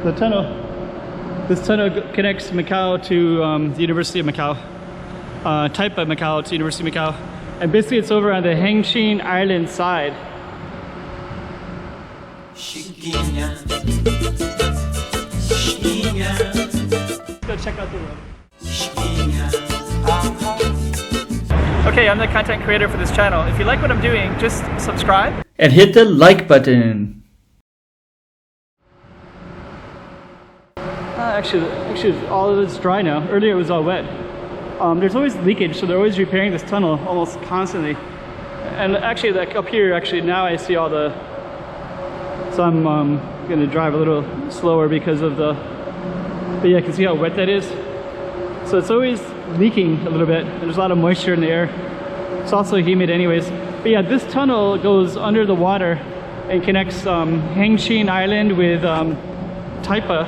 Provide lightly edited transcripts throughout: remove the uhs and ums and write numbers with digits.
the tunnel. This tunnel connects Macau to the University of Macau. Taipa Macau to University of Macau. And basically it's over on the Hengqin Island side. Let's go check out the road. Okay, I'm the content creator for this channel. If you like what I'm doing, just subscribe and hit the like button. Actually, all of it's dry now. Earlier it was all wet. There's always leakage, so they're always repairing this tunnel almost constantly. And actually, like up here, now I see all the. So I'm gonna drive a little slower because of the. But yeah, I can see how wet that is. So it's always leaking a little bit. There's a lot of moisture in the air. It's also humid, anyways. But yeah, this tunnel goes under the water and connects Hengqin Island with Taipa.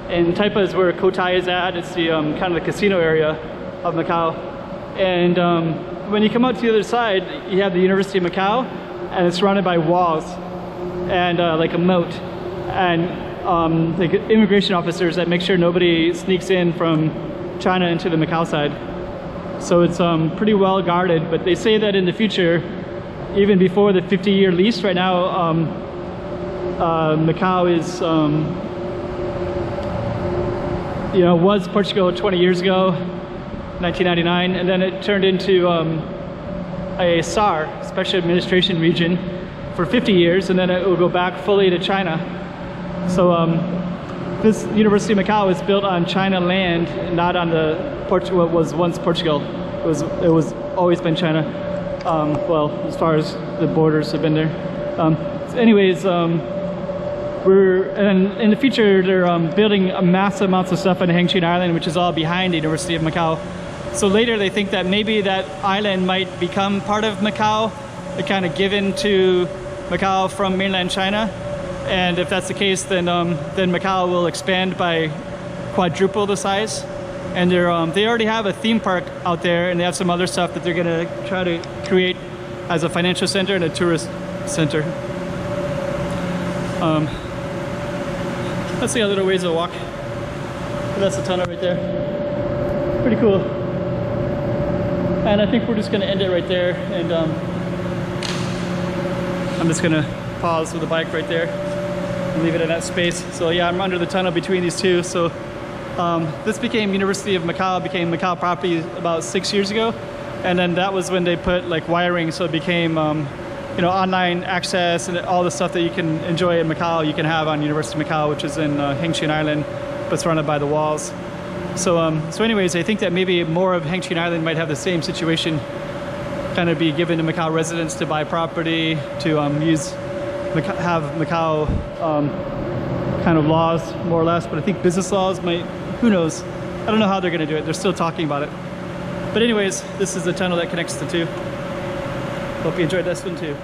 And Taipa is where Cotai is at. It's the kind of the casino area of Macau. And when you come out to the other side, you have the University of Macau, and it's surrounded by walls and like a moat, and like immigration officers that make sure nobody sneaks in from China into the Macau side. So it's pretty well guarded. But they say that in the future, even before the 50-year lease, right now Macau is. You know, was Portugal 20 years ago, 1999, and then it turned into a SAR, Special Administration Region, for 50 years, and then it will go back fully to China. So this University of Macau is built on China land, not on the what was once Portugal. It was always been China. Well, as far as the borders have been there. Anyways. And in the future, they're building massive amounts of stuff on Hengqin Island, which is all behind the University of Macau. So later they think that maybe that island might become part of Macau, kind of given to Macau from mainland China. And if that's the case, then Macau will expand by quadruple the size. And they already have a theme park out there, and they have some other stuff that they're gonna try to create as a financial center and a tourist center. Let's see a little ways to walk. That's the tunnel right there. Pretty cool. And I think we're just gonna end it right there. And I'm just gonna pause with the bike right there and leave it in that space. So yeah, I'm under the tunnel between these two. So this became University of Macau, became Macau property about 6 years ago. And then that was when they put like wiring, so it became you know, online access and all the stuff that you can enjoy in Macau, you can have on University of Macau, which is in Hengqin Island, but surrounded by the walls. So anyways, I think that maybe more of Hengqin Island might have the same situation, kind of be given to Macau residents to buy property, to have Macau kind of laws, more or less. But I think business laws might, who knows? I don't know how they're gonna do it. They're still talking about it. But anyways, this is the tunnel that connects the two. Hope you enjoyed this one too.